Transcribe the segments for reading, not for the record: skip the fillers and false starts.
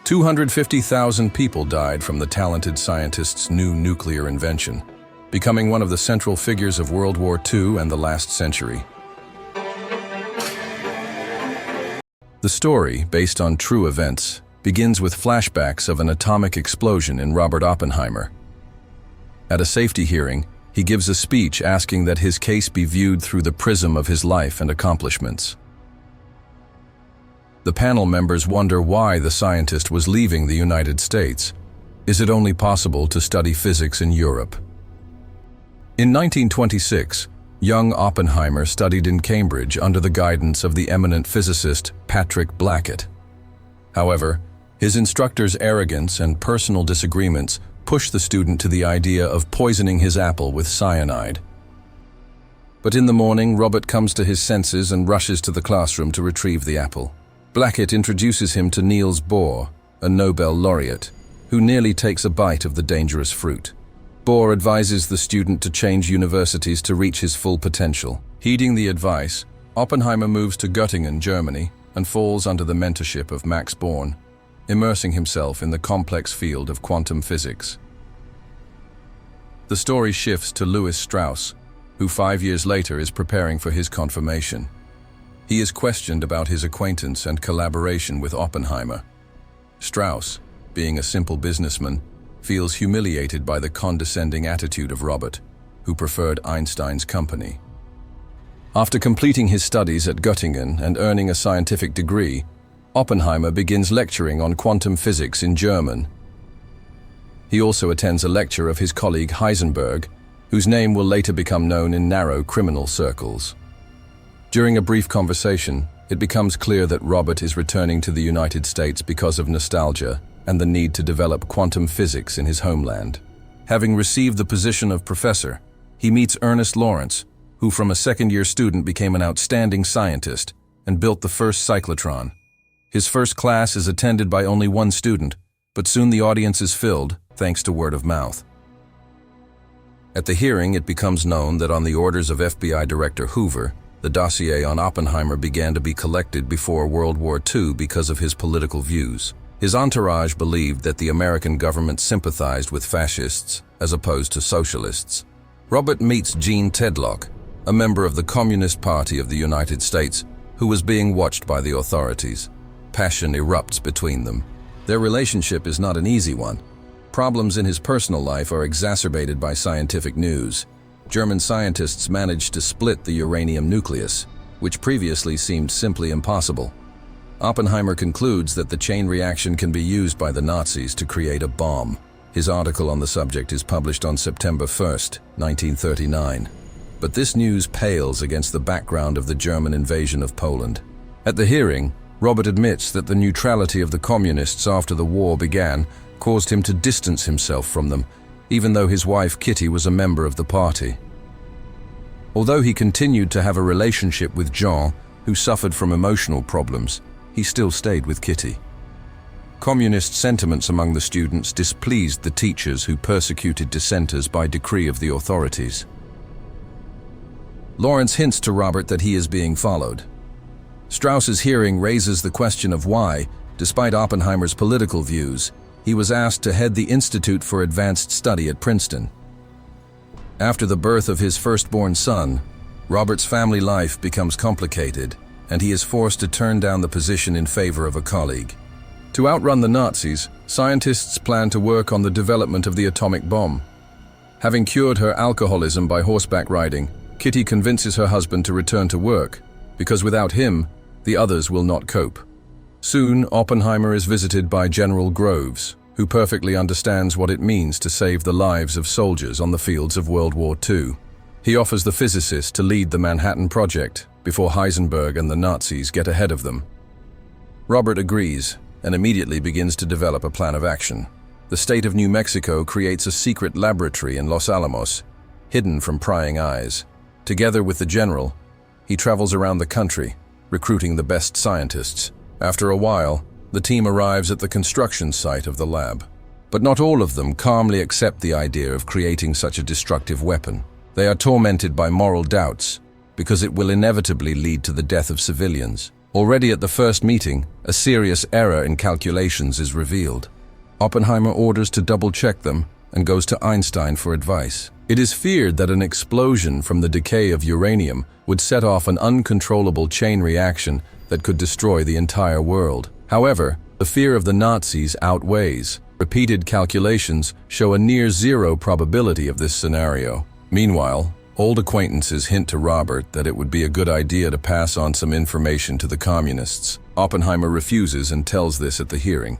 250,000 people died from the talented scientist's new nuclear invention, becoming one of the central figures of World War II and the last century. The story, based on true events, begins with flashbacks of an atomic explosion in Robert Oppenheimer. At a safety hearing, he gives a speech asking that his case be viewed through the prism of his life and accomplishments. The panel members wonder why the scientist was leaving the United States. Is it only possible to study physics in Europe? In 1926, young Oppenheimer studied in Cambridge under the guidance of the eminent physicist Patrick Blackett. However, his instructor's arrogance and personal disagreements pushed the student to the idea of poisoning his apple with cyanide. But in the morning, Robert comes to his senses and rushes to the classroom to retrieve the apple. Blackett introduces him to Niels Bohr, a Nobel laureate, who nearly takes a bite of the dangerous fruit. Bohr advises the student to change universities to reach his full potential. Heeding the advice, Oppenheimer moves to Göttingen, Germany, and falls under the mentorship of Max Born, immersing himself in the complex field of quantum physics. The story shifts to Lewis Strauss, who 5 years later is preparing for his confirmation. He is questioned about his acquaintance and collaboration with Oppenheimer. Strauss, being a simple businessman, feels humiliated by the condescending attitude of Robert, who preferred Einstein's company. After completing his studies at Göttingen and earning a scientific degree, Oppenheimer begins lecturing on quantum physics in German. He also attends a lecture of his colleague Heisenberg, whose name will later become known in narrow criminal circles. During a brief conversation, it becomes clear that Robert is returning to the United States because of nostalgia and the need to develop quantum physics in his homeland. Having received the position of professor, he meets Ernest Lawrence, who from a second-year student became an outstanding scientist and built the first cyclotron. His first class is attended by only one student, but soon the audience is filled, thanks to word of mouth. At the hearing, it becomes known that on the orders of FBI Director Hoover, the dossier on Oppenheimer began to be collected before World War II because of his political views. His entourage believed that the American government sympathized with fascists as opposed to socialists. Robert meets Gene Tedlock, a member of the Communist Party of the United States, who was being watched by the authorities. Passion erupts between them. Their relationship is not an easy one. Problems in his personal life are exacerbated by scientific news. German scientists managed to split the uranium nucleus, which previously seemed simply impossible. Oppenheimer concludes that the chain reaction can be used by the Nazis to create a bomb. His article on the subject is published on September 1, 1939. But this news pales against the background of the German invasion of Poland. At the hearing, Robert admits that the neutrality of the communists after the war began caused him to distance himself from them, even though his wife Kitty was a member of the party. Although he continued to have a relationship with Jean, who suffered from emotional problems, he still stayed with Kitty. Communist sentiments among the students displeased the teachers who persecuted dissenters by decree of the authorities. Lawrence hints to Robert that he is being followed. Strauss's hearing raises the question of why, despite Oppenheimer's political views, he was asked to head the Institute for Advanced Study at Princeton. After the birth of his firstborn son, Robert's family life becomes complicated, and he is forced to turn down the position in favor of a colleague. To outrun the Nazis, scientists plan to work on the development of the atomic bomb. Having cured her alcoholism by horseback riding, Kitty convinces her husband to return to work, because without him, the others will not cope. Soon, Oppenheimer is visited by General Groves, who perfectly understands what it means to save the lives of soldiers on the fields of World War II. He offers the physicist to lead the Manhattan Project before Heisenberg and the Nazis get ahead of them. Robert agrees and immediately begins to develop a plan of action. The state of New Mexico creates a secret laboratory in Los Alamos, hidden from prying eyes. Together with the general, he travels around the country, recruiting the best scientists. After a while, the team arrives at the construction site of the lab. But not all of them calmly accept the idea of creating such a destructive weapon. They are tormented by moral doubts, because it will inevitably lead to the death of civilians. Already at the first meeting, a serious error in calculations is revealed. Oppenheimer orders to double-check them and goes to Einstein for advice. It is feared that an explosion from the decay of uranium would set off an uncontrollable chain reaction that could destroy the entire world. However, the fear of the Nazis outweighs. Repeated calculations show a near-zero probability of this scenario. Meanwhile, old acquaintances hint to Robert that it would be a good idea to pass on some information to the communists. Oppenheimer refuses and tells this at the hearing.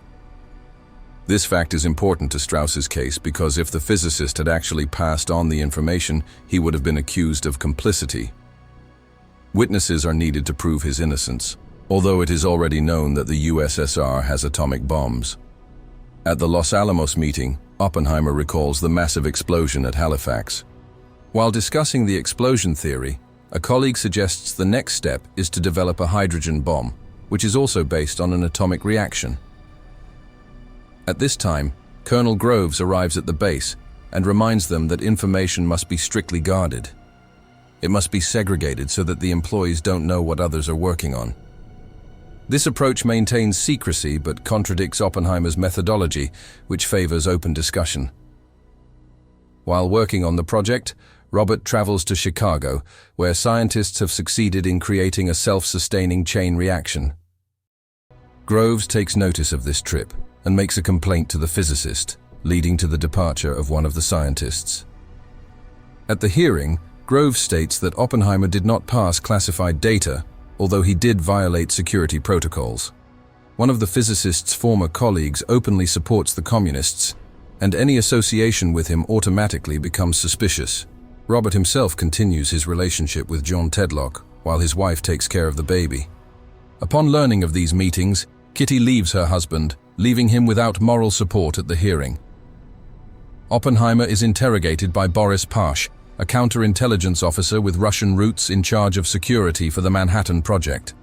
This fact is important to Strauss's case because if the physicist had actually passed on the information, he would have been accused of complicity. Witnesses are needed to prove his innocence, although it is already known that the USSR has atomic bombs. At the Los Alamos meeting, Oppenheimer recalls the massive explosion at Halifax. While discussing the explosion theory, a colleague suggests the next step is to develop a hydrogen bomb, which is also based on an atomic reaction. At this time, Colonel Groves arrives at the base and reminds them that information must be strictly guarded. It must be segregated so that the employees don't know what others are working on. This approach maintains secrecy but contradicts Oppenheimer's methodology, which favors open discussion. While working on the project, Robert travels to Chicago, where scientists have succeeded in creating a self-sustaining chain reaction. Groves takes notice of this trip and makes a complaint to the physicist, leading to the departure of one of the scientists. At the hearing, Groves states that Oppenheimer did not pass classified data, although he did violate security protocols. One of the physicist's former colleagues openly supports the communists, and any association with him automatically becomes suspicious. Robert himself continues his relationship with John Tedlock, while his wife takes care of the baby. Upon learning of these meetings, Kitty leaves her husband, leaving him without moral support at the hearing. Oppenheimer is interrogated by Boris Pash, a counterintelligence officer with Russian roots in charge of security for the Manhattan Project.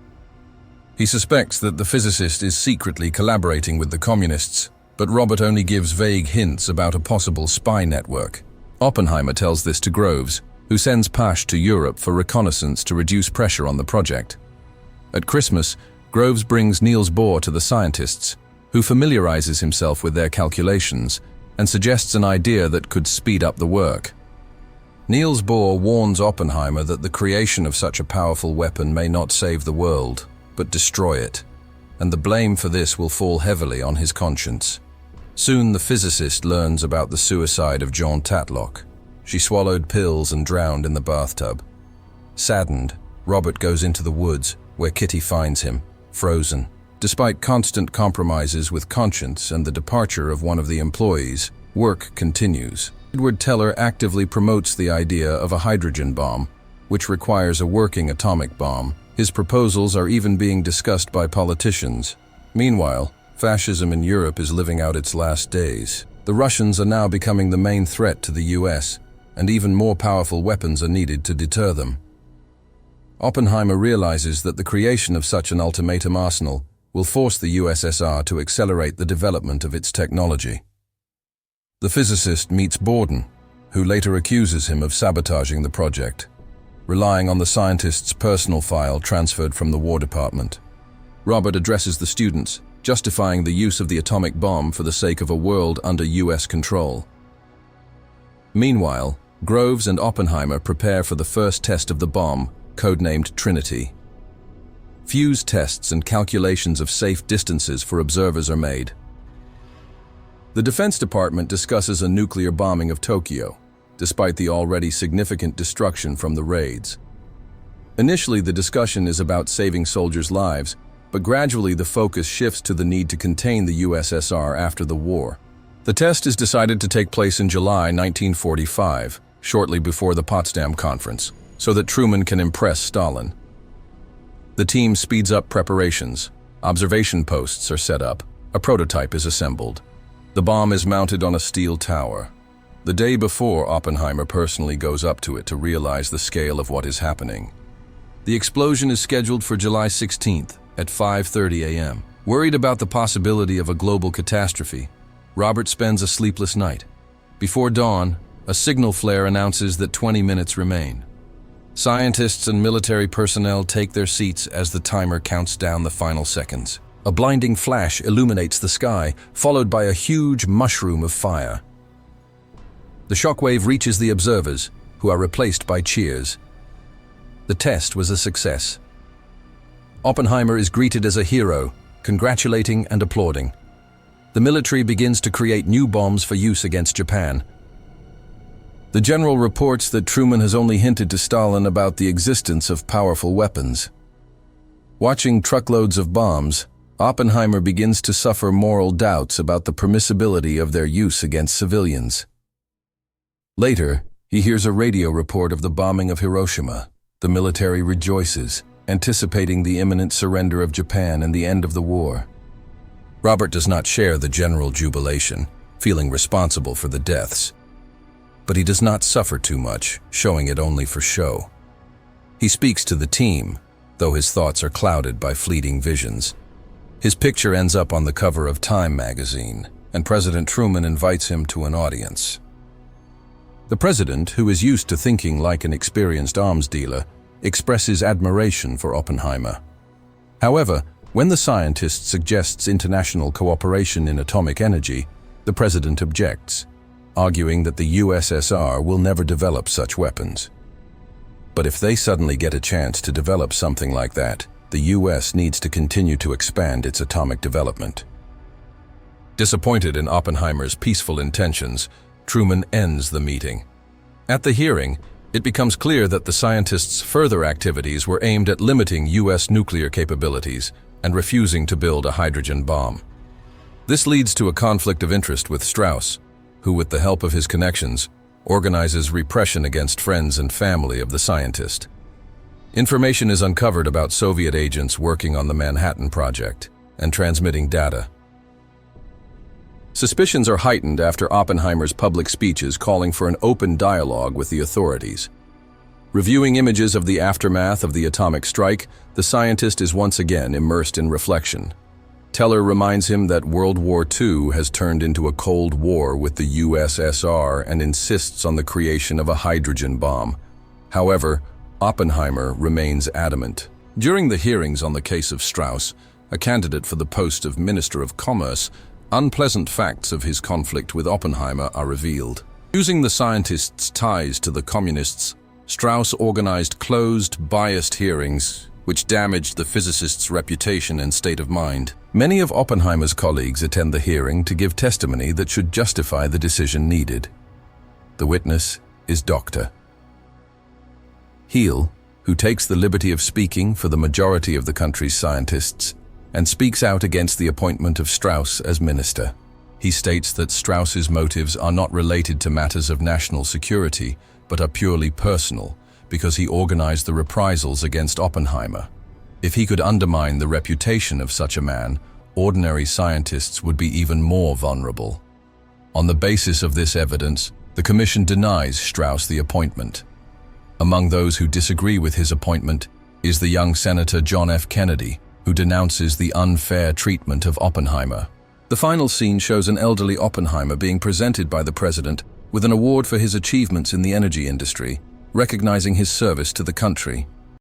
He suspects that the physicist is secretly collaborating with the communists, but Robert only gives vague hints about a possible spy network. Oppenheimer tells this to Groves, who sends Pash to Europe for reconnaissance to reduce pressure on the project. At Christmas, Groves brings Niels Bohr to the scientists, who familiarizes himself with their calculations and suggests an idea that could speed up the work. Niels Bohr warns Oppenheimer that the creation of such a powerful weapon may not save the world, but destroy it, and the blame for this will fall heavily on his conscience. Soon the physicist learns about the suicide of John Tatlock. She swallowed pills and drowned in the bathtub. Saddened, Robert goes into the woods, where Kitty finds him, frozen. Despite constant compromises with conscience and the departure of one of the employees, work continues. Edward Teller actively promotes the idea of a hydrogen bomb, which requires a working atomic bomb. His proposals are even being discussed by politicians. Meanwhile, fascism in Europe is living out its last days. The Russians are now becoming the main threat to the US, and even more powerful weapons are needed to deter them. Oppenheimer realizes that the creation of such an ultimatum arsenal will force the USSR to accelerate the development of its technology. The physicist meets Borden, who later accuses him of sabotaging the project, relying on the scientist's personal file transferred from the War Department. Robert addresses the students, justifying the use of the atomic bomb for the sake of a world under US control. Meanwhile, Groves and Oppenheimer prepare for the first test of the bomb, codenamed Trinity. Fuse tests and calculations of safe distances for observers are made. The Defense Department discusses a nuclear bombing of Tokyo, despite the already significant destruction from the raids. Initially, the discussion is about saving soldiers' lives, but gradually the focus shifts to the need to contain the USSR after the war. The test is decided to take place in July 1945, shortly before the Potsdam Conference, so that Truman can impress Stalin. The team speeds up preparations. Observation posts are set up. A prototype is assembled. The bomb is mounted on a steel tower. The day before, Oppenheimer personally goes up to it to realize the scale of what is happening. The explosion is scheduled for July 16th at 5:30 a.m. Worried about the possibility of a global catastrophe, Robert spends a sleepless night. Before dawn, a signal flare announces that 20 minutes remain. Scientists and military personnel take their seats as the timer counts down the final seconds. A blinding flash illuminates the sky, followed by a huge mushroom of fire. The shockwave reaches the observers, who are replaced by cheers. The test was a success. Oppenheimer is greeted as a hero, congratulating and applauding. The military begins to create new bombs for use against Japan. The general reports that Truman has only hinted to Stalin about the existence of powerful weapons. Watching truckloads of bombs, Oppenheimer begins to suffer moral doubts about the permissibility of their use against civilians. Later, he hears a radio report of the bombing of Hiroshima. The military rejoices, anticipating the imminent surrender of Japan and the end of the war. Robert does not share the general jubilation, feeling responsible for the deaths. But he does not suffer too much, showing it only for show. He speaks to the team, though his thoughts are clouded by fleeting visions. His picture ends up on the cover of Time magazine, and President Truman invites him to an audience. The president, who is used to thinking like an experienced arms dealer, expresses admiration for Oppenheimer. However, when the scientist suggests international cooperation in atomic energy, the president objects, arguing that the USSR will never develop such weapons. But if they suddenly get a chance to develop something like that, the US needs to continue to expand its atomic development. Disappointed in Oppenheimer's peaceful intentions, Truman ends the meeting. At the hearing, it becomes clear that the scientists' further activities were aimed at limiting US nuclear capabilities and refusing to build a hydrogen bomb. This leads to a conflict of interest with Strauss, who, with the help of his connections, organizes repression against friends and family of the scientist. Information is uncovered about Soviet agents working on the Manhattan Project and transmitting data. Suspicions are heightened after Oppenheimer's public speeches calling for an open dialogue with the authorities. Reviewing images of the aftermath of the atomic strike, the scientist is once again immersed in reflection. Teller reminds him that World War II has turned into a Cold War with the USSR and insists on the creation of a hydrogen bomb. However, Oppenheimer remains adamant. During the hearings on the case of Strauss, a candidate for the post of Minister of Commerce, unpleasant facts of his conflict with Oppenheimer are revealed. Using the scientist's ties to the communists, Strauss organized closed, biased hearings, which damaged the physicist's reputation and state of mind. Many of Oppenheimer's colleagues attend the hearing to give testimony that should justify the decision needed. The witness is Dr. Heal, who takes the liberty of speaking for the majority of the country's scientists and speaks out against the appointment of Strauss as minister. He states that Strauss's motives are not related to matters of national security, but are purely personal, because he organized the reprisals against Oppenheimer. If he could undermine the reputation of such a man, ordinary scientists would be even more vulnerable. On the basis of this evidence, the commission denies Strauss the appointment. Among those who disagree with his appointment is the young Senator John F. Kennedy, who denounces the unfair treatment of Oppenheimer. The final scene shows an elderly Oppenheimer being presented by the president with an award for his achievements in the energy industry, recognizing his service to the country.